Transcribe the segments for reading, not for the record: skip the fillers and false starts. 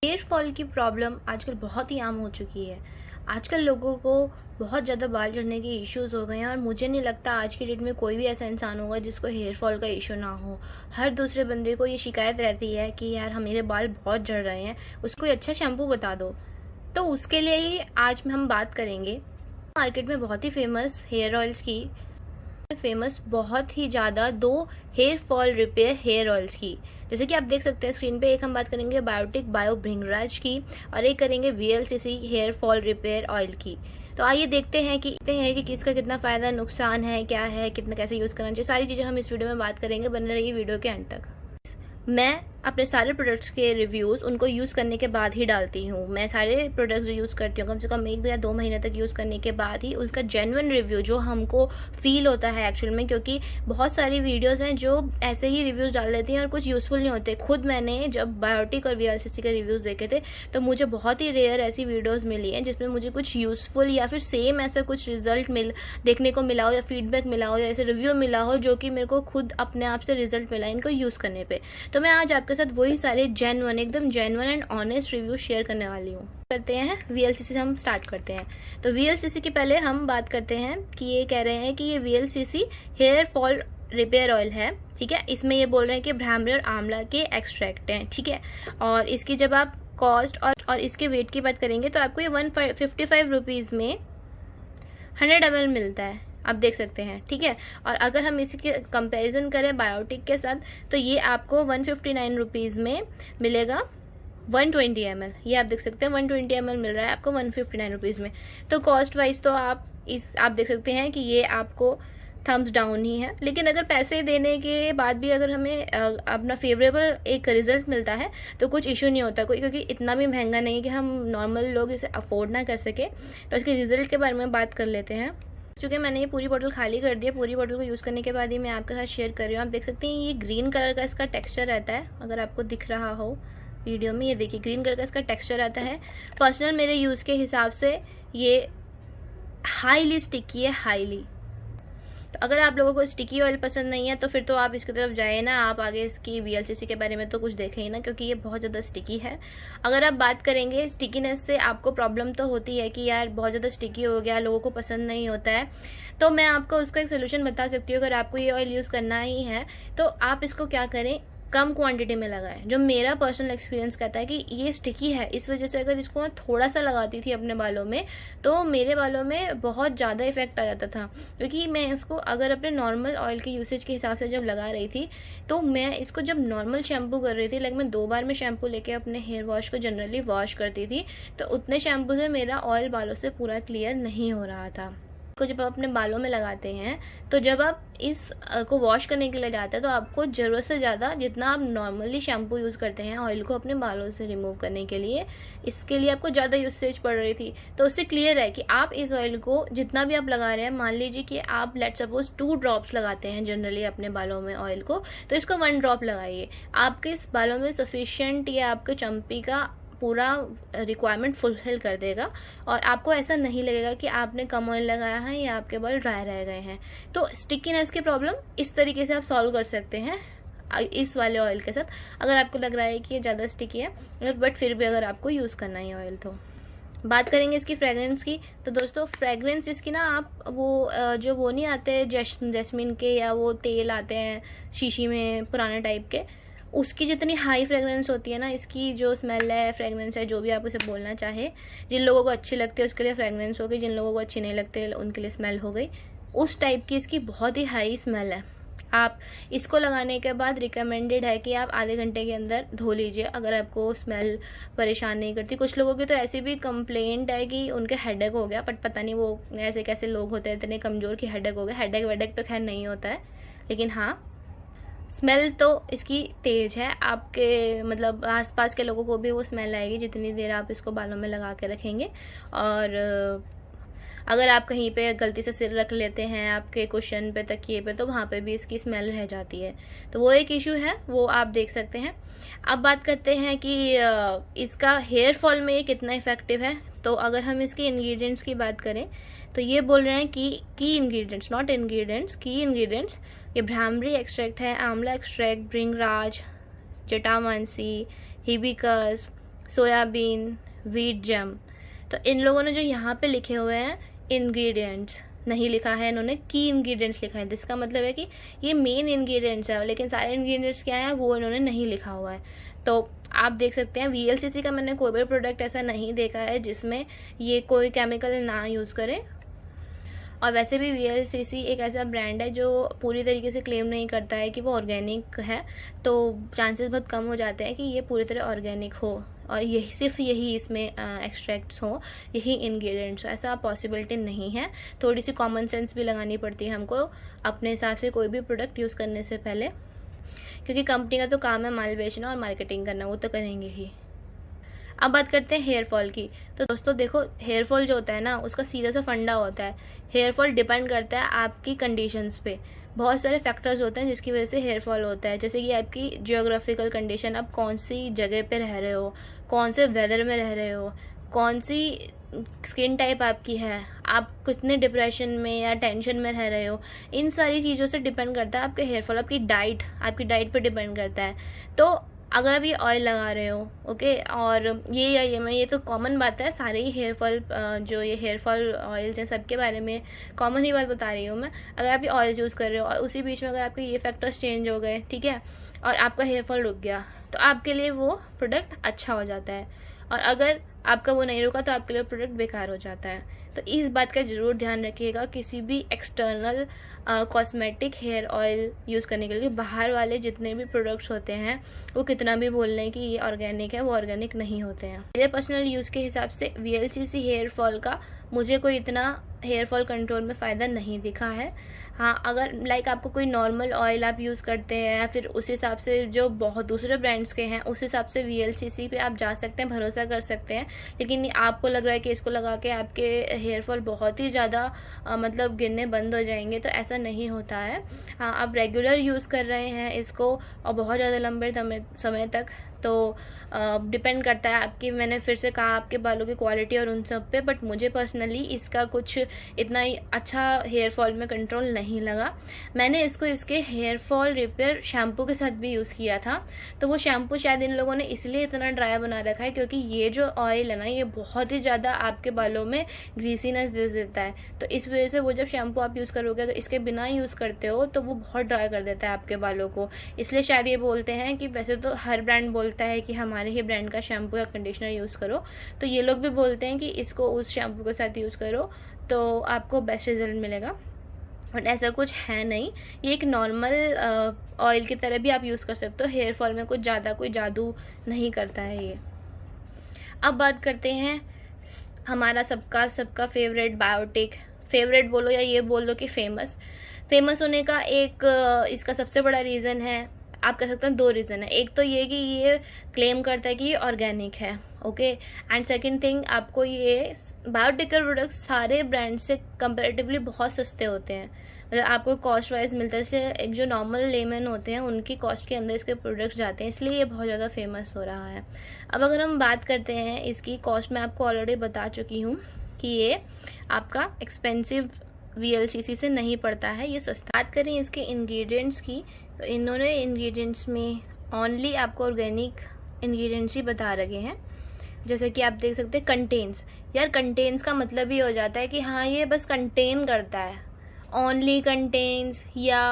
Hair fall की problem आजकल बहुत ही आम हो चुकी है। आजकल लोगों को बहुत ज़्यादा बाल झड़ने के इश्यूज हो गए हैं और मुझे नहीं लगता आज की डेट में कोई भी ऐसा इंसान होगा जिसको हेयर फॉल का इशू ना हो। हर दूसरे बंदे को ये शिकायत रहती है कि यार मेरे बाल बहुत झड़ रहे हैं, उसको कोई अच्छा शैम्पू बता दो। तो उसके लिए ही आज हम बात करेंगे मार्केट में बहुत ही फेमस हेयर ऑयल्स की, बहुत ही ज़्यादा 2 hair fall repair hair oils की। जैसे कि आप देख सकते हैं स्क्रीन पे, एक हम बात करेंगे बायोटिक बायो भृंगराज की और एक करेंगे VLCC hair fall repair oil की। तो आइए देखते हैं कि किसका कितना फ़ायदा नुकसान है, क्या है, कितना कैसे यूज़ करना चाहिए। सारी चीज़ें हम इस वीडियो में बात करेंगे, बने रहिए वीडियो के अंत तक। मैं अपने सारे प्रोडक्ट्स के रिव्यूज़ उनको यूज़ करने के बाद ही डालती हूँ। मैं सारे प्रोडक्ट्स जो यूज़ करती हूँ कम से कम 1 या 2 महीने तक यूज़ करने के बाद ही उसका जेन्युइन रिव्यू जो हमको फील होता है एक्चुअल में, क्योंकि बहुत सारी वीडियोज़ हैं जो ऐसे ही रिव्यूज़ डाल देती हैं और कुछ यूज़फुल नहीं होते। खुद मैंने जब बायोटिक और VLCC के रिव्यूज़ देखे थे तो मुझे बहुत ही रेयर ऐसी वीडियोज़ मिली हैं जिसमें मुझे कुछ यूज़फुल या फिर सेम ऐसा कुछ रिजल्ट देखने को मिला हो या फीडबैक मिला हो या ऐसे रिव्यू मिला हो जो कि मेरे को खुद अपने आप से रिजल्ट मिला इनको यूज़ करने पर। तो मैं आज आपके साथ वही सारे एकदम genuine and honest review share करने वाली हूँ। करते हैं VLCC से हम स्टार्ट करते हैं। तो VLCC की पहले हम बात करते हैं कि ये कह रहे हैं कि ये VLCC hair fall repair oil है, ठीक है। इसमें ये बोल रहे हैं कि ब्राह्मणी और आंवला के एक्सट्रैक्ट हैं, ठीक है। और इसकी जब आप कॉस्ट और इसके वेट की बात करेंगे तो आपको ये 155 रुपीज़ में 100 ml मिलता है, आप देख सकते हैं, ठीक है। और अगर हम इसी के कंपैरिजन करें बायोटिक के साथ तो ये आपको 159 रुपीज़ में मिलेगा 120 ml। ये आप देख सकते हैं 120 ml मिल रहा है आपको 159 रुपीज़ में। तो कॉस्ट वाइज तो आप देख सकते हैं कि ये आपको थम्स डाउन ही है। लेकिन अगर पैसे देने के बाद भी अगर हमें अपना फेवरेबल एक रिजल्ट मिलता है तो कुछ इशू नहीं होता कोई, क्योंकि इतना भी महंगा नहीं है कि हम नॉर्मल लोग इसे अफोर्ड ना कर सके। तो इसके रिजल्ट के बारे में बात कर लेते हैं। क्योंकि मैंने ये पूरी बॉटल खाली कर दी है, पूरी बॉटल को यूज़ करने के बाद ही मैं आपके साथ शेयर कर रही हूँ। आप देख सकते हैं ये ग्रीन कलर का इसका टेक्सचर रहता है, अगर आपको दिख रहा हो वीडियो में, ये देखिए ग्रीन कलर का इसका टेक्सचर आता है। पर्सनल मेरे यूज़ के हिसाब से ये हाईली स्टिकी है, हाईली। तो अगर आप लोगों को स्टिकी ऑयल पसंद नहीं है तो फिर तो आप इसकी तरफ जाए ना, आप आगे इसकी VLCC के बारे में तो कुछ देखें ही ना, क्योंकि ये बहुत ज़्यादा स्टिकी है। अगर आप बात करेंगे स्टिकीनेस से, आपको प्रॉब्लम तो होती है कि यार बहुत ज़्यादा स्टिकी हो गया, लोगों को पसंद नहीं होता है, तो मैं आपको उसका एक सोल्यूशन बता सकती हूँ। अगर आपको ये ऑयल यूज़ करना ही है तो आप इसको क्या करें, कम क्वांटिटी में लगाएं। जो मेरा पर्सनल एक्सपीरियंस कहता है कि ये स्टिकी है, इस वजह से अगर इसको मैं थोड़ा सा लगाती थी अपने बालों में तो मेरे बालों में बहुत ज़्यादा इफेक्ट आ जाता था। क्योंकि मैं इसको अगर अपने नॉर्मल ऑयल के यूसेज के हिसाब से जब लगा रही थी तो मैं इसको जब नॉर्मल शैम्पू कर रही थी, लाइक मैं 2 बार में शैम्पू लेके अपने हेयर वॉश को जनरली वॉश करती थी, तो उतने शैम्पू से मेरा ऑयल बालों से पूरा क्लियर नहीं हो रहा था। को जब आप अपने बालों में लगाते हैं तो जब आप इस को वॉश करने के लिए जाते हैं तो आपको ज़रूरत से ज़्यादा जितना आप नॉर्मली शैम्पू यूज़ करते हैं ऑयल को अपने बालों से रिमूव करने के लिए, इसके लिए आपको ज़्यादा यूसेज पड़ रही थी। तो उससे क्लियर है कि आप इस ऑयल को जितना भी आप लगा रहे हैं, मान लीजिए कि आप लेट सपोज 2 ड्रॉप्स लगाते हैं जनरली अपने बालों में ऑयल को, तो इसको 1 ड्रॉप लगाइए। आपके इस बालों में सफिशिएंट या आपके चम्पी का पूरा रिक्वायरमेंट फुलफिल कर देगा और आपको ऐसा नहीं लगेगा कि आपने कम ऑयल लगाया है या आपके बाल ड्राई रह गए हैं। तो स्टिकीनेस की प्रॉब्लम इस तरीके से आप सॉल्व कर सकते हैं इस वाले ऑयल के साथ, अगर आपको लग रहा है कि ये ज़्यादा स्टिकी है, बट फिर भी अगर आपको यूज़ करना है ऑयल। तो बात करेंगे इसकी फ्रेगरेंस की। तो दोस्तों फ्रेगरेंस इसकी ना, आप वो जो वो नहीं आते जैस्मिन के या वो तेल आते हैं शीशी में पुराने टाइप के, उसकी जितनी हाई फ्रेगरेंस होती है ना, इसकी जो स्मेल है, फ्रेगरेंस है, जो भी आप उसे बोलना चाहे, जिन लोगों को अच्छी लगती है उसके लिए फ्रेगरेंस हो गई, जिन लोगों को अच्छी नहीं लगती उनके लिए स्मेल हो गई, उस टाइप की इसकी बहुत ही हाई स्मेल है। आप इसको लगाने के बाद रिकमेंडेड है कि आप आधे घंटे के अंदर धो लीजिए अगर आपको स्मेल परेशान नहीं करती। कुछ लोगों की तो ऐसी भी कंप्लेंट है कि उनके हेडेक हो गया, बट पता नहीं वो ऐसे कैसे लोग होते हैं इतने कमज़ोर कि हेडेक हो गया। हेडेक वेडेक तो खैर नहीं होता है, लेकिन हाँ स्मेल तो इसकी तेज है। आपके मतलब आसपास के लोगों को भी वो स्मेल आएगी जितनी देर आप इसको बालों में लगा के रखेंगे। और अगर आप कहीं पे गलती से सिर रख लेते हैं आपके कुशन पे, तकिए पे, तो वहाँ पे भी इसकी स्मेल रह जाती है। तो वो एक इशू है, वो आप देख सकते हैं। अब बात करते हैं कि इसका हेयर फॉल में ये कितना इफेक्टिव है। तो अगर हम इसके इंग्रेडिएंट्स की बात करें तो ये बोल रहे हैं कि की इंग्रेडिएंट्स, नॉट इंग्रेडिएंट्स, की इंग्रेडिएंट्स ये ब्राह्मणी एक्सट्रैक्ट है, आंवला एक्सट्रैक्ट, भृंगराज, जटामांसी, हिबिस्कस, सोयाबीन, व्हीट जैम। तो इन लोगों ने जो यहाँ पे लिखे हुए हैं इंग्रेडिएंट्स नहीं लिखा है, इन्होंने की इंग्रेडिएंट्स लिखा है, जिसका मतलब है कि ये मेन इंग्रेडिएंट्स है, लेकिन सारे इंग्रेडिएंट्स क्या है वो इन्होंने नहीं लिखा हुआ है। तो आप देख सकते हैं वीएलसीसी का मैंने कोई भी प्रोडक्ट ऐसा नहीं देखा है जिसमें ये कोई केमिकल ना यूज़ करे। और वैसे भी वीएलसीसी एक ऐसा ब्रांड है जो पूरी तरीके से क्लेम नहीं करता है कि वो ऑर्गेनिक है, तो चांसेस बहुत कम हो जाते हैं कि ये पूरी तरह ऑर्गेनिक हो और यही सिर्फ यही इसमें एक्सट्रैक्ट्स हो, यही इंग्रेडिएंट्स हो, ऐसा पॉसिबिलिटी नहीं है। थोड़ी सी कॉमन सेंस भी लगानी पड़ती है हमको अपने हिसाब से कोई भी प्रोडक्ट यूज़ करने से पहले, क्योंकि कंपनी का तो काम है माल बेचना और मार्केटिंग करना, वो तो करेंगे ही। अब बात करते हैं हेयर फॉल की। तो दोस्तों देखो, हेयर फॉल जो होता है ना, उसका सीधा सा फंडा होता है। हेयर फॉल डिपेंड करता है आपकी कंडीशंस पे। बहुत सारे फैक्टर्स होते हैं जिसकी वजह से हेयर फॉल होता है, जैसे कि आपकी जियोग्राफिकल कंडीशन, आप कौन सी जगह पे रह रहे हो, कौन से वेदर में रह रहे हो, कौन सी स्किन टाइप आपकी है, आप कितने डिप्रेशन में या टेंशन में रह रहे हो, इन सारी चीज़ों से डिपेंड करता है आपके हेयर फॉल। आपकी डाइट पे डिपेंड करता है। तो अगर आप ये ऑयल लगा रहे हो, ओके, और ये तो कॉमन बात है, सारे ही हेयर फॉल जो ये हेयर फॉल ऑयल्स हैं सबके बारे में कॉमन ही बात बता रही हूँ मैं। अगर आप ये ऑयल यूज़ कर रहे हो और उसी बीच में अगर आपके ये फैक्टर्स चेंज हो गए, ठीक है, और आपका हेयर फॉल रुक गया, तो आपके लिए वो प्रोडक्ट अच्छा हो जाता है, और अगर आपका वो नहीं रुका तो आपके लिए प्रोडक्ट बेकार हो जाता है। तो इस बात का ज़रूर ध्यान रखिएगा किसी भी external cosmetic hair oil use करने के लिए। बाहर वाले जितने भी प्रोडक्ट्स होते हैं वो कितना भी बोल रहे हैं कि ये ऑर्गेनिक है, वो ऑर्गेनिक नहीं होते हैं। मेरे पर्सनल यूज़ के हिसाब से वीएलसीसी हेयर फॉल का मुझे कोई इतना हेयर फॉल कंट्रोल में फ़ायदा नहीं दिखा है। हाँ, अगर लाइक आपको कोई नॉर्मल ऑयल आप यूज़ करते हैं या फिर उस हिसाब से जो बहुत दूसरे ब्रांड्स के हैं उस हिसाब से वीएलसीसी पे आप जा सकते हैं, भरोसा कर सकते हैं। लेकिन आपको लग रहा है कि इसको लगा के आपके हेयर फॉल बहुत ही ज़्यादा मतलब गिरने बंद हो जाएंगे, तो ऐसा नहीं होता है। हाँ, आप रेगुलर यूज़ कर रहे हैं इसको और बहुत ज़्यादा लंबे समय तक, तो डिपेंड करता है आपकी, मैंने फिर से कहा, आपके बालों की क्वालिटी और उन सब पे। बट मुझे पर्सनली इसका कुछ इतना ही अच्छा हेयर फॉल में कंट्रोल नहीं लगा। मैंने इसको इसके हेयर फॉल रिपेयर शैम्पू के साथ भी यूज़ किया था, तो वो शैम्पू शायद इन लोगों ने इसलिए इतना ड्राई बना रखा है क्योंकि ये जो ऑयल है ना, ये बहुत ही ज़्यादा आपके बालों में ग्रीसीनेस दे देता है। तो इस वजह से वो जब शैम्पू आप यूज़ करोगे, अगर इसके बिना यूज़ करते हो तो वो बहुत ड्राई कर देता है आपके बालों को। इसलिए शायद ये बोलते हैं कि वैसे तो हर ब्रांड बोलता है कि हमारे ही ब्रांड का शैम्पू या कंडीशनर यूज़ करो, तो ये लोग भी बोलते हैं कि इसको उस शैम्पू के साथ यूज़ करो तो आपको बेस्ट रिजल्ट मिलेगा। बट ऐसा कुछ है नहीं, ये एक नॉर्मल ऑयल की तरह भी आप यूज़ कर सकते हो। हेयर फॉल में कुछ ज़्यादा कोई जादू नहीं करता है ये। अब बात करते हैं हमारा सबका फेवरेट बायोटिक, फेवरेट बोलो या ये बोल दो कि फेमस होने का एक इसका सबसे बड़ा रीज़न है, आप कह सकते हैं 2 रीज़न है। एक तो ये कि ये क्लेम करता है कि ये ऑर्गेनिक है, ओके, एंड सेकंड थिंग, आपको ये बायोटिकल प्रोडक्ट्स सारे ब्रांड से कंपैरेटिवली बहुत सस्ते होते हैं, मतलब आपको कॉस्ट वाइज मिलता है। इसलिए एक जो नॉर्मल लेमैन होते हैं उनकी कॉस्ट के अंदर इसके प्रोडक्ट्स जाते हैं, इसलिए ये बहुत ज़्यादा फेमस हो रहा है। अब अगर हम बात करते हैं इसकी कॉस्ट, मैं आपको ऑलरेडी बता चुकी हूँ कि ये आपका एक्सपेंसिव वीएलसीसी से नहीं पड़ता है, ये सस्ता। बात करें इसके इंग्रेडिएंट्स की, तो इन्होंने इंग्रेडिएंट्स में ओनली आपको ऑर्गेनिक इंग्रेडिएंट्स ही बता रखे हैं। जैसे कि आप देख सकते हैं कंटेन्स, यार कंटेन्स का मतलब ही हो जाता है कि हाँ ये बस कंटेन करता है, ओनली कंटेन्स या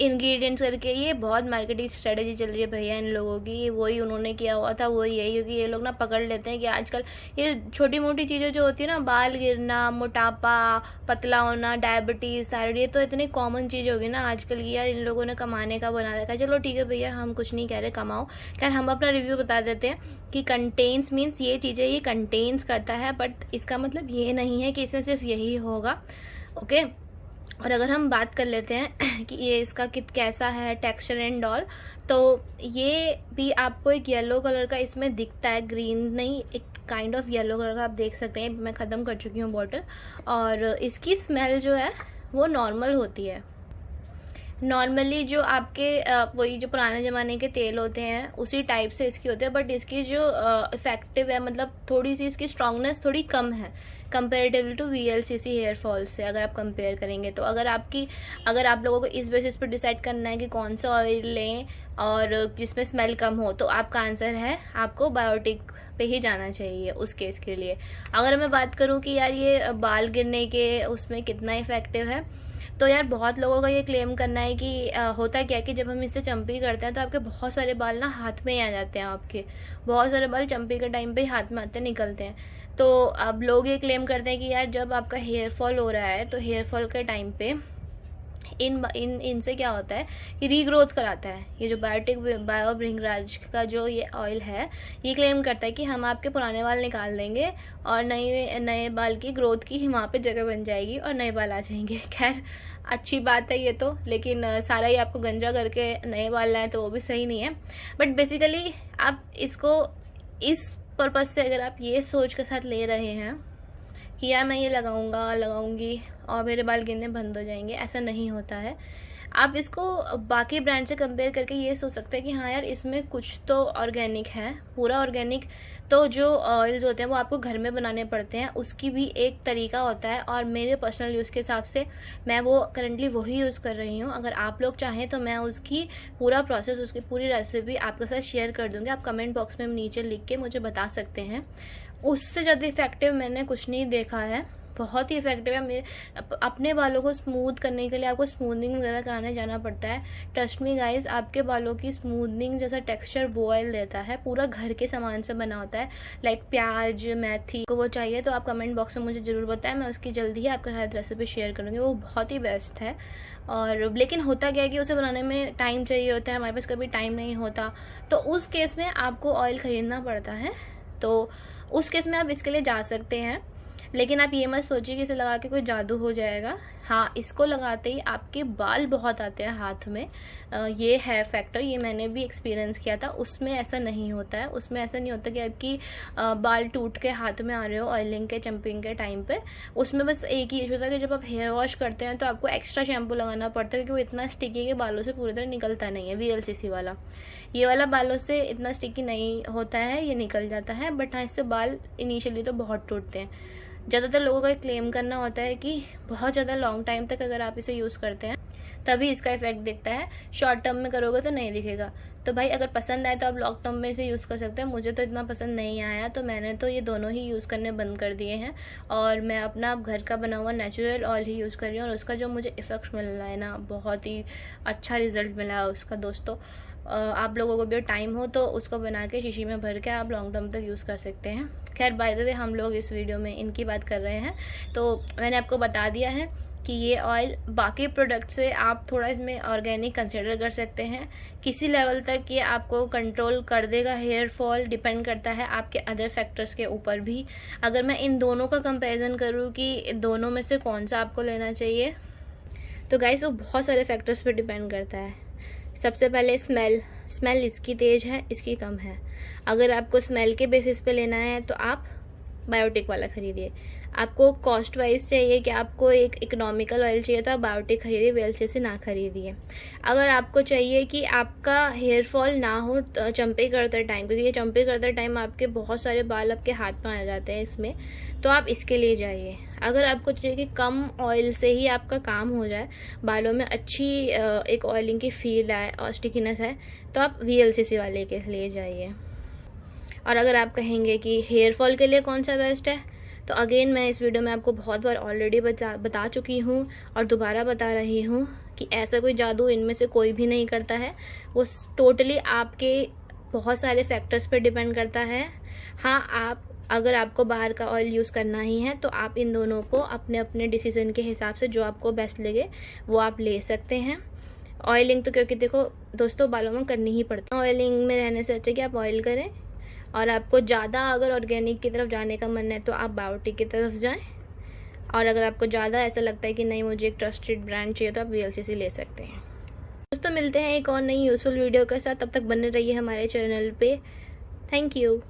इंग्रेडिएंट्स करके। ये बहुत मार्केटिंग स्ट्रेटेजी चल रही है भैया इन लोगों की, वही उन्होंने किया हुआ था वही यही, क्योंकि ये लोग ना पकड़ लेते हैं कि आजकल ये छोटी मोटी चीज़ें जो होती है ना, बाल गिरना, मोटापा, पतला होना, डायबिटीज़, थायराइड, ये तो इतनी कॉमन चीज़ होगी ना आजकल की, यार इन लोगों ने कमाने का बना रखा है। चलो ठीक है भैया, हम कुछ नहीं कह रहे कमाओ, खैर हम अपना रिव्यू बता देते हैं कि कंटेन्स मीन्स ये चीज़ें ये कंटेन्स करता है, बट इसका मतलब ये नहीं है कि इसमें सिर्फ यही होगा, ओके। और अगर हम बात कर लेते हैं कि ये इसका कैसा है टेक्सचर एंड ऑल, तो ये भी आपको एक येलो कलर का इसमें दिखता है, ग्रीन नहीं, एक काइंड ऑफ येलो कलर का आप देख सकते हैं। मैं ख़त्म कर चुकी हूँ बॉटल, और इसकी स्मेल जो है वो नॉर्मल होती है। नॉर्मली जो आपके वही जो पुराने ज़माने के तेल होते हैं उसी टाइप से इसकी होते हैं, बट इसकी जो इफेक्टिव है, मतलब थोड़ी सी इसकी स्ट्रांगनेस थोड़ी कम है comparatively to VLCC hair fall से अगर आप कंपेयर करेंगे। तो अगर आप लोगों को इस बेसिस पर डिसाइड करना है कि कौन सा ऑयल लें और जिसमें स्मेल कम हो, तो आपका आंसर है आपको बायोटिक पे ही जाना चाहिए उस केस के लिए। अगर मैं बात करूँ कि यार ये बाल गिरने के उसमें कितना इफेक्टिव है, तो यार बहुत लोगों का ये क्लेम करना है कि होता क्या है कि जब हम इससे चंपी करते हैं तो आपके बहुत सारे बाल ना हाथ में ही आ जाते हैं, आपके बहुत सारे बाल चंपी के टाइम पे ही हाथ में आते निकलते हैं। तो अब लोग ये क्लेम करते हैं कि यार जब आपका हेयर फॉल हो रहा है तो हेयर फॉल के टाइम पे इनसे क्या होता है कि रीग्रोथ कराता है। ये जो बायोटिक बायो भृंगराज का जो ये ऑयल है, ये क्लेम करता है कि हम आपके पुराने बाल निकाल देंगे और नए बाल की ग्रोथ की वहाँ पे जगह बन जाएगी और नए बाल आ जाएंगे। खैर अच्छी बात है ये तो, लेकिन सारा ही आपको गंजा करके नए बाल लाएं तो वो भी सही नहीं है। बट बेसिकली आप इसको इस पर्पज़ से अगर आप ये सोच के साथ ले रहे हैं कि यार मैं ये लगाऊंगी और मेरे बाल गिरने बंद हो जाएंगे, ऐसा नहीं होता है। आप इसको बाकी ब्रांड से कंपेयर करके ये सोच सकते हैं कि हाँ यार इसमें कुछ तो ऑर्गेनिक है, पूरा ऑर्गेनिक। तो जो ऑयल्स होते हैं वो आपको घर में बनाने पड़ते हैं, उसकी भी एक तरीका होता है और मेरे पर्सनल यूज़ के हिसाब से मैं वो करंटली वही यूज़ कर रही हूँ। अगर आप लोग चाहें तो मैं उसकी पूरा प्रोसेस, उसकी पूरी रेसिपी आपके साथ शेयर कर दूँगी। आप कमेंट बॉक्स में नीचे लिख के मुझे बता सकते हैं। उससे ज़्यादा इफेक्टिव मैंने कुछ नहीं देखा है, बहुत ही इफेक्टिव है। मेरे अपने बालों को स्मूथ करने के लिए आपको स्मूथनिंग वगैरह कराने जाना पड़ता है। ट्रस्ट मी गाइस, आपके बालों की स्मूथनिंग जैसा टेक्सचर वो ऑयल देता है, पूरा घर के सामान से बना होता है। लाइक प्याज, मेथी को वो चाहिए तो आप कमेंट बॉक्स में मुझे ज़रूर बताएं, मैं उसकी जल्दी ही आपके साथ रेसिपी शेयर करूँगी। वो बहुत ही बेस्ट है। और लेकिन होता क्या है कि उसे बनाने में टाइम चाहिए होता है, हमारे पास कभी टाइम नहीं होता, तो उस केस में आपको ऑयल ख़रीदना पड़ता है। तो उस केस में आप इसके लिए जा सकते हैं, लेकिन आप ये मत सोचिए कि इसे लगा के कोई जादू हो जाएगा। हाँ, इसको लगाते ही आपके बाल बहुत आते हैं हाथ में, ये है फैक्टर, ये मैंने भी एक्सपीरियंस किया था। उसमें ऐसा नहीं होता है, उसमें ऐसा नहीं होता कि आपकी बाल टूट के हाथ में आ रहे हो ऑयलिंग के चंपिंग के टाइम पे। उसमें बस एक ही इशू होता है कि जब आप हेयर वॉश करते हैं तो आपको एक्स्ट्रा शैम्पू लगाना पड़ता है, क्योंकि वो इतना स्टिकी के बालों से पूरी तरह निकलता नहीं है। VLCC वाला, ये वाला बालों से इतना स्टिकी नहीं होता है, ये निकल जाता है। बट हाँ, इससे बाल इनिशियली तो बहुत टूटते हैं। ज़्यादातर लोगों का क्लेम करना होता है कि बहुत ज़्यादा लॉन्ग टाइम तक अगर आप इसे यूज़ करते हैं तभी इसका इफेक्ट दिखता है, शॉर्ट टर्म में करोगे तो नहीं दिखेगा। तो भाई अगर पसंद आए तो आप लॉन्ग टर्म में इसे यूज़ कर सकते हैं। मुझे तो इतना पसंद नहीं आया, तो मैंने तो ये दोनों ही यूज़ करने बंद कर दिए हैं और मैं अपना घर का बना हुआ नेचुरल ऑयल ही यूज़ कर रही हूँ। और उसका जो मुझे इफेक्ट मिल रहा है ना, बहुत ही अच्छा रिजल्ट मिला है उसका। दोस्तों, आप लोगों को भी टाइम हो तो उसको बना के शीशी में भर के आप लॉन्ग टर्म तक यूज़ कर सकते हैं। खैर बाय द वे, हम लोग इस वीडियो में इनकी बात कर रहे हैं, तो मैंने आपको बता दिया है कि ये ऑयल बाकी प्रोडक्ट से आप थोड़ा इसमें ऑर्गेनिक कंसिडर कर सकते हैं। किसी लेवल तक ये आपको कंट्रोल कर देगा हेयर फॉल, डिपेंड करता है आपके अदर फैक्टर्स के ऊपर भी। अगर मैं इन दोनों का कंपैरिजन करूँ कि दोनों में से कौन सा आपको लेना चाहिए, तो गाइस वो बहुत सारे फैक्टर्स पे डिपेंड करता है। सबसे पहले स्मेल इसकी तेज़ है, इसकी कम है। अगर आपको स्मेल के बेसिस पे लेना है तो आप बायोटिक वाला खरीदिए। आपको कॉस्ट वाइज चाहिए कि आपको एक इकोनॉमिकल ऑयल चाहिए तो आप बायोटिक खरीदिए, VLCC ना खरीदिए। अगर आपको चाहिए कि आपका हेयर फॉल ना हो चंपे करते टाइम, क्योंकि ये चंपे करते टाइम आपके बहुत सारे बाल आपके हाथ में आ जाते हैं इसमें, तो आप इसके लिए जाइए। अगर आपको चाहिए कि कम ऑयल से ही आपका काम हो जाए, बालों में अच्छी एक ऑयलिंग की फील आए और स्टिकीनेस है, तो आप VLCC वाले के लिए जाइए। और अगर आप कहेंगे कि हेयर फॉल के लिए कौन सा बेस्ट है, तो अगेन मैं इस वीडियो में आपको बहुत बार ऑलरेडी बता चुकी हूँ और दोबारा बता रही हूँ कि ऐसा कोई जादू इनमें से कोई भी नहीं करता है। वो टोटली आपके बहुत सारे फैक्टर्स पे डिपेंड करता है। हाँ, अगर आपको बाहर का ऑयल यूज़ करना ही है तो आप इन दोनों को अपने अपने डिसीजन के हिसाब से जो आपको बेस्ट लगे वो आप ले सकते हैं। ऑयलिंग तो क्योंकि देखो दोस्तों, बालों में करनी ही पड़ती है। ऑयलिंग में रहने से अच्छा कि आप ऑयल करें, और आपको ज़्यादा अगर ऑर्गेनिक की तरफ जाने का मन है तो आप बायोटिक की तरफ जाएं। और अगर आपको ज़्यादा ऐसा लगता है कि नहीं मुझे एक ट्रस्टेड ब्रांड चाहिए तो आप VLCC ले सकते हैं। दोस्तों, मिलते हैं एक और नई यूज़फुल वीडियो के साथ, तब तक बने रहिए हमारे चैनल पे। Thank you.